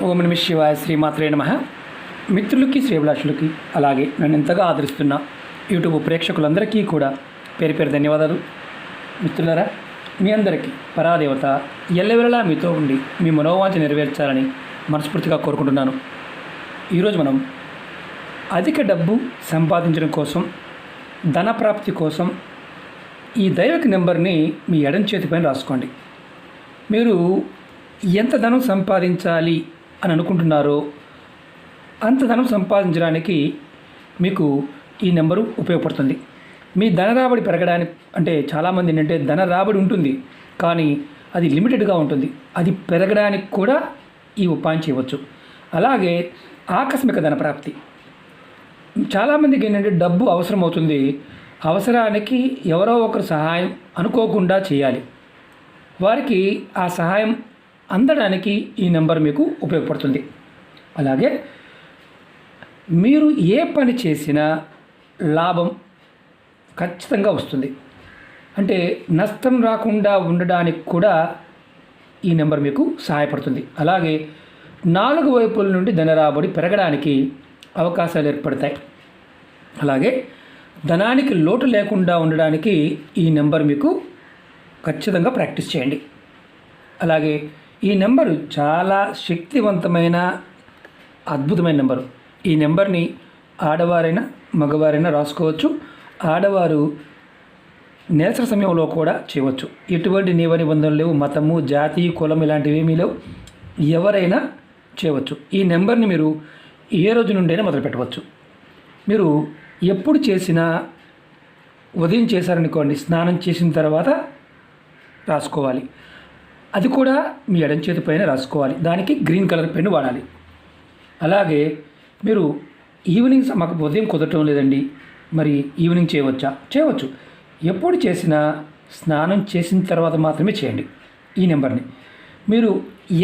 ఓం నమ శివాయ శ్రీమాత్రే నమః. మిత్రులకి శ్రేభిలాషులకి అలాగే నన్ను ఎంతగా ఆదరిస్తున్న యూట్యూబ్ ప్రేక్షకులందరికీ కూడా పేరు పేరు ధన్యవాదాలు. మిత్రులారా, మీ అందరికీ పరాదేవత ఎల్లవెల్లలా మీతో ఉండి మీ మనోవాంఛ నెరవేర్చాలని మనస్ఫూర్తిగా కోరుకుంటున్నాను. ఈరోజు మనం అధిక డబ్బు సంపాదించడం కోసం, ధనప్రాప్తి కోసం ఈ దైవిక నెంబర్ని మీ ఎడం చేతిపైన రాసుకోండి. మీరు ఎంత ధనం సంపాదించాలి అని అనుకుంటున్నారో అంత ధనం సంపాదించడానికి మీకు ఈ నెంబరు ఉపయోగపడుతుంది. మీ ధన రాబడి పెరగడానికి, అంటే చాలామంది ఏంటంటే ధన రాబడి ఉంటుంది కానీ అది లిమిటెడ్గా ఉంటుంది, అది పెరగడానికి కూడా ఈ ఉపాయం చేయవచ్చు. అలాగే ఆకస్మిక ధన ప్రాప్తి, చాలామందికి ఏంటంటే డబ్బు అవసరం అవుతుంది, అవసరానికి ఎవరో ఒకరు సహాయం అనుకోకుండా చేయాలి, వారికి ఆ సహాయం అందడానికి ఈ నెంబర్ మీకు ఉపయోగపడుతుంది. అలాగే మీరు ఏ పని చేసినా లాభం ఖచ్చితంగా వస్తుంది, అంటే నష్టం రాకుండా ఉండడానికి కూడా ఈ నెంబర్ మీకు సహాయపడుతుంది. అలాగే 4 వైపుల నుండి ధన రాబడి పెరగడానికి అవకాశాలు ఏర్పడతాయి. అలాగే ధనానికి లోటు లేకుండా ఉండడానికి ఈ నెంబర్ మీకు ఖచ్చితంగా ప్రాక్టీస్ చేయండి. అలాగే ఈ నెంబరు చాలా శక్తివంతమైన అద్భుతమైన నెంబరు. ఈ నెంబర్ని ఆడవారైనా మగవారైనా రాసుకోవచ్చు. ఆడవారు నిరసన సమయంలో కూడా చేయవచ్చు. ఎటువంటి నియమ నిబంధనలు లేవు, మతము, జాతి, కులం ఇలాంటివి ఏమీ లేవు, ఎవరైనా చేయవచ్చు. ఈ నెంబర్ని మీరు ఏ రోజు నుండైనా మొదలు పెట్టవచ్చు. మీరు ఎప్పుడు చేసినా ఉదయం చేశారనుకోండి, స్నానం చేసిన తర్వాత రాసుకోవాలి. అది కూడా మీ ఎడం చేతి పైన రాసుకోవాలి. దానికి గ్రీన్ కలర్ పెన్ వాడాలి. అలాగే మీరు ఈవినింగ్, మాకు ఉదయం కుదరటం లేదండి, మరి ఈవినింగ్ చేయవచ్చు. ఎప్పుడు చేసినా స్నానం చేసిన తర్వాత మాత్రమే చేయండి. ఈ నెంబర్ని మీరు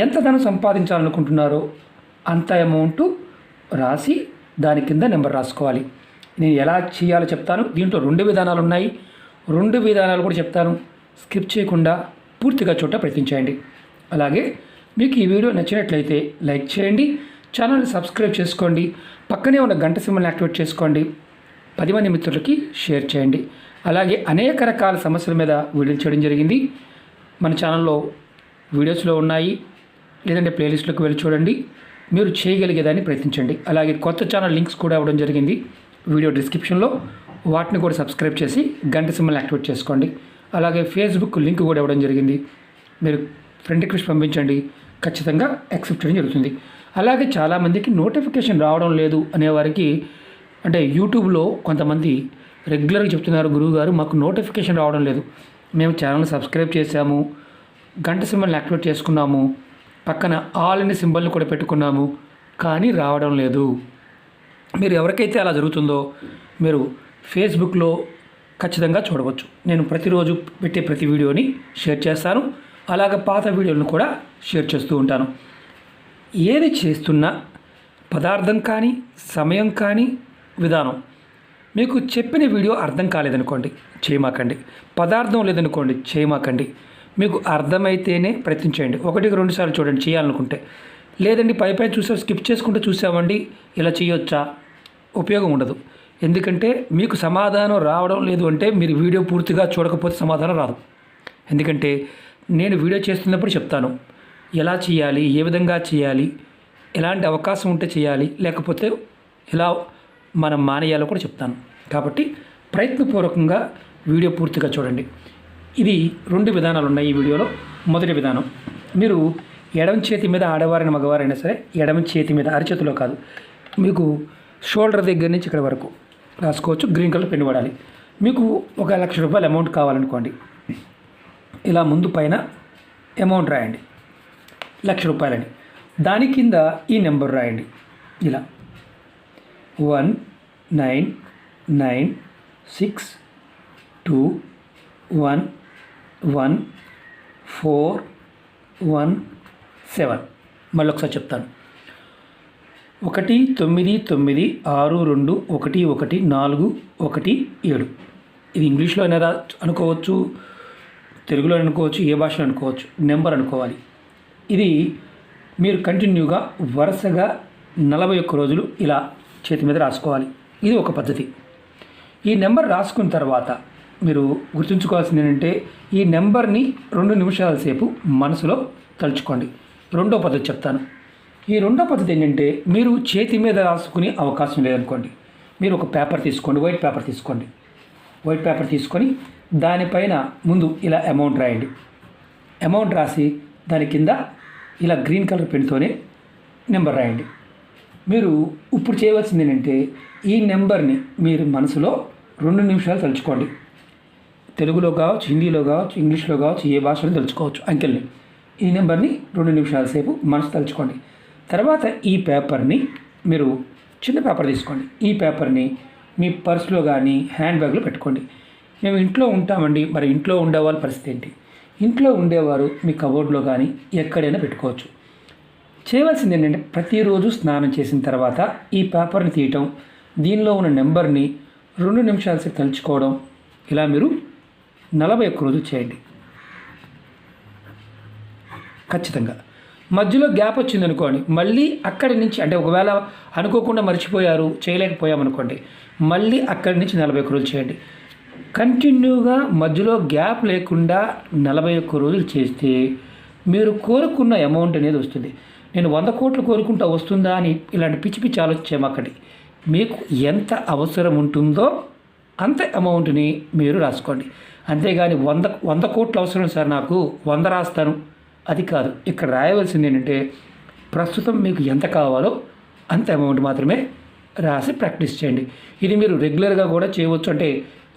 ఎంత ధనం సంపాదించాలనుకుంటున్నారో అంత అమౌంట్ రాసి దాని కింద నెంబర్ రాసుకోవాలి. నేను ఎలా చేయాలో చెప్తాను. దీంట్లో 2 విధానాలు ఉన్నాయి. 2 విధానాలు కూడా చెప్తాను. స్కిప్ చేయకుండా పూర్తిగా ప్రయత్నించండి. అలాగే మీకు ఈ వీడియో నచ్చినట్లయితే లైక్ చేయండి, ఛానల్ని సబ్స్క్రైబ్ చేసుకోండి, పక్కనే ఉన్న గంట సింబల్ని యాక్టివేట్ చేసుకోండి, 10 మంది మిత్రులకి షేర్ చేయండి. అలాగే అనేక రకాల సమస్యల మీద వీడియోలు చేయడం జరిగింది. మన ఛానల్లో వీడియోస్లో ఉన్నాయి, లేదంటే ప్లేలిస్ట్లోకి వెళ్ళి చూడండి. మీరు చేయగలిగేదాన్ని ప్రయత్నించండి. అలాగే కొత్త ఛానల్ లింక్స్ కూడా ఇవ్వడం జరిగింది వీడియో డిస్క్రిప్షన్లో, వాటిని కూడా సబ్స్క్రైబ్ చేసి గంట సింబల్ని యాక్టివేట్ చేసుకోండి. అలాగే ఫేస్బుక్ లింక్ కూడా ఇవ్వడం జరిగింది, మీరు ఫ్రెండ్ రిక్వెస్ట్ పంపించండి, ఖచ్చితంగా యాక్సెప్ట్ చేయడం జరుగుతుంది. అలాగే చాలామందికి నోటిఫికేషన్ రావడం లేదు అనేవారికి, అంటే యూట్యూబ్లో కొంతమంది రెగ్యులర్గా చెప్తున్నారు, గురువుగారు మాకు నోటిఫికేషన్ రావడం లేదు, మేము ఛానల్ని సబ్స్క్రైబ్ చేశాము, గంట సింబల్ని యాక్టివేట్ చేసుకున్నాము, పక్కన ఆల్ అనే సింబల్ని కూడా పెట్టుకున్నాము, కానీ రావడం లేదు. మీరు ఎవరికైతే అలా జరుగుతుందో మీరు ఫేస్బుక్లో ఖచ్చితంగా చూడవచ్చు. నేను ప్రతిరోజు పెట్టే ప్రతి వీడియోని షేర్ చేస్తాను. అలాగే పాత వీడియోలను కూడా షేర్ చేస్తూ ఉంటాను. ఏది చేస్తున్నా పదార్థం కానీ, సమయం కానీ, విధానం మీకు చెప్పిన వీడియో అర్థం కాలేదనుకోండి చేయమాకండి, పదార్థం లేదనుకోండి చేయమాకండి. మీకు అర్థమైతేనే ప్రయత్నించండి. 1-2 సార్లు చూడండి చేయాలనుకుంటే. లేదండి పై స్కిప్ చేసుకుంటూ చూసామండి ఇలా చేయొచ్చా, ఉపయోగం ఉండదు. ఎందుకంటే మీకు సమాధానం రావడం లేదు అంటే మీరు వీడియో పూర్తిగా చూడకపోతే సమాధానం రాదు. ఎందుకంటే నేను వీడియో చేస్తున్నప్పుడు చెప్తాను ఎలా చేయాలి, ఏ విధంగా చేయాలి, ఎలాంటి అవకాశం ఉంటే చేయాలి, లేకపోతే ఎలా మనం మానేయాలో కూడా చెప్తాను. కాబట్టి ప్రయత్నపూర్వకంగా వీడియో పూర్తిగా చూడండి. ఇది 2 విధానాలు ఉన్నాయి ఈ వీడియోలో. మొదటి విధానం, మీరు ఎడమ చేతి మీద, ఆడవారైన మగవారైనా సరే ఎడమ చేతి మీద, అరచేతిలో కాదు, మీకు షోల్డర్ దగ్గర నుంచి ఇక్కడ వరకు రాసుకోవచ్చు. గ్రీన్ కలర్ పెన్ వాడాలి. మీకు 1,00,000 రూపాయలు అమౌంట్ కావాలనుకోండి, ఇలా ముందు పైన అమౌంట్ రాయండి 1,00,000 రూపాయలని, దాని కింద ఈ నెంబర్ రాయండి ఇలా 1996211417. మళ్ళీ ఒకసారి చెప్తాను, 1996211417. ఇది ఇంగ్లీష్లో అయినా అనుకోవచ్చు, తెలుగులో అనుకోవచ్చు, ఏ భాషలో అనుకోవచ్చు, నెంబర్ అనుకోవాలి. ఇది మీరు కంటిన్యూగా వరుసగా 41 రోజులు ఇలా చేతి మీద రాసుకోవాలి. ఇది ఒక పద్ధతి. ఈ నెంబర్ రాసుకున్న తర్వాత మీరు గుర్తుంచుకోవాల్సింది ఏంటంటే ఈ నెంబర్ని 2 నిమిషాల సేపు మనసులో తలుచుకోండి. రెండో పద్ధతి చెప్తాను. ఈ రెండో పద్ధతి ఏంటంటే మీరు చేతి మీద రాసుకునే అవకాశం లేదనుకోండి, మీరు ఒక పేపర్ తీసుకోండి, వైట్ పేపర్ తీసుకోండి. వైట్ పేపర్ తీసుకొని దానిపైన ముందు ఇలా అమౌంట్ రాయండి. అమౌంట్ రాసి దాని కింద ఇలా గ్రీన్ కలర్ పెన్తోనే నెంబర్ రాయండి. మీరు ఇప్పుడు చేయవలసింది ఏంటంటే ఈ నెంబర్ని మీరు మనసులో 2 నిమిషాలు తలుచుకోండి. తెలుగులో కావచ్చు, హిందీలో కావచ్చు, ఇంగ్లీష్లో కావచ్చు, ఏ భాషలో తలుచుకోవచ్చు అంకెల్ని. ఈ నెంబర్ని 2 నిమిషాల సేపు మనసు తలుచుకోండి. తర్వాత ఈ పేపర్ని మీరు చిన్న పేపర్ తీసుకోండి. ఈ పేపర్ని మీ పర్సులో కానీ హ్యాండ్ బ్యాగ్లో పెట్టుకోండి. మేము ఇంట్లో ఉంటామండి, మరి ఇంట్లో ఉండేవాళ్ళ పరిస్థితి ఏంటి? ఇంట్లో ఉండేవారు మీ కబోర్డ్లో కానీ ఎక్కడైనా పెట్టుకోవచ్చు. చేయవలసింది ఏంటంటే ప్రతిరోజు స్నానం చేసిన తర్వాత ఈ పేపర్ని తీయటం, దీనిలో ఉన్న నెంబర్ని 2 నిమిషాల సేపు తలుచుకోవడం, ఇలా మీరు 41 రోజులు చేయండి. ఖచ్చితంగా మధ్యలో గ్యాప్ వచ్చిందనుకోండి, మళ్ళీ అక్కడి నుంచి అంటే ఒకవేళ అనుకోకుండా మర్చిపోయారు, చేయలేకపోయామనుకోండి, మళ్ళీ అక్కడి నుంచి 41 రోజులు చేయండి. కంటిన్యూగా మధ్యలో గ్యాప్ లేకుండా 41 రోజులు చేస్తే మీరు కోరుకున్న అమౌంట్ అనేది వస్తుంది. నేను 100 కోట్లు కోరుకుంటా వస్తుందా అని ఇలాంటి పిచ్చి పిచ్చి ఆలోచించేమక్కడి. మీకు ఎంత అవసరం ఉంటుందో అంత అమౌంట్ని మీరు రాసుకోండి. అంతేగాని 100 కోట్లు అవసరం సార్, నాకు 100 రాస్తాను, అది కాదు. ఇక్కడ రాయవలసింది ఏంటంటే ప్రస్తుతం మీకు ఎంత కావాలో అంత అమౌంట్ మాత్రమే రాసి ప్రాక్టీస్ చేయండి. ఇది మీరు రెగ్యులర్గా కూడా చేయవచ్చు. అంటే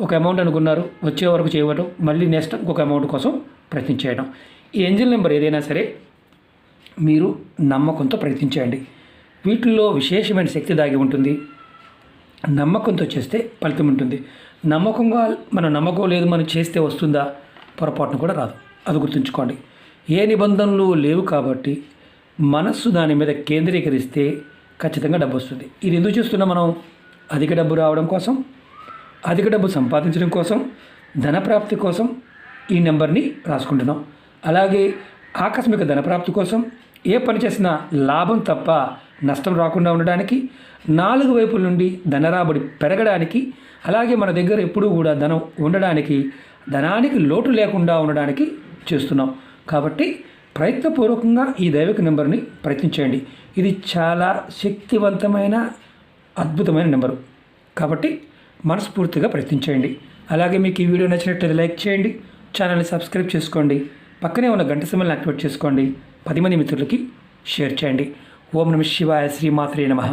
ఒక అమౌంట్ అనుకున్నారు, వచ్చే వరకు చేయవటం, మళ్ళీ నెక్స్ట్ ఇంకొక అమౌంట్ కోసం ప్రయత్నించేయడం. ఈ ఏంజిల్ నెంబర్ ఏదైనా సరే మీరు నమ్మకంతో ప్రయత్నించండి. వీటిల్లో విశేషమైన శక్తి దాగి ఉంటుంది. నమ్మకంతో చేస్తే ఫలితం ఉంటుంది. నమ్మకంగా మనం నమ్మకం లేదు మనం చేస్తే వస్తుందా? పొరపాటును కూడా రాదు. అది గుర్తుంచుకోండి. ఏ నిబంధనలు లేవు కాబట్టి మనస్సు దాని మీద కేంద్రీకరిస్తే ఖచ్చితంగా డబ్బు వస్తుంది. ఇది ఎందుకు చేస్తున్నాం మనం? అధిక డబ్బు రావడం కోసం, అధిక డబ్బు సంపాదించడం కోసం, ధనప్రాప్తి కోసం ఈ నెంబర్ని రాసుకుంటున్నాం. అలాగే ఆకస్మిక ధనప్రాప్తి కోసం, ఏ పని చేసినా లాభం తప్ప నష్టం రాకుండా ఉండడానికి, 4 వైపుల నుండి ధనరాబడి పెరగడానికి, అలాగే మన దగ్గర ఎప్పుడూ కూడా ధనం ఉండడానికి, ధనానికి లోటు లేకుండా ఉండడానికి చేస్తున్నాం. కాబట్టి ప్రయత్నపూర్వకంగా ఈ దైవిక నెంబర్ని ప్రయత్నించండి. ఇది చాలా శక్తివంతమైన అద్భుతమైన నెంబరు. కాబట్టి మనస్ఫూర్తిగా ప్రయత్నించండి. అలాగే మీకు ఈ వీడియో నచ్చినట్లయితే లైక్ చేయండి, ఛానల్ని సబ్స్క్రైబ్ చేసుకోండి, పక్కనే ఉన్న గంట సింబల్ని యాక్టివేట్ చేసుకోండి, 10 మంది మిత్రులకి షేర్ చేయండి. ఓం నమః శివాయ, శ్రీమాత్రే నమః.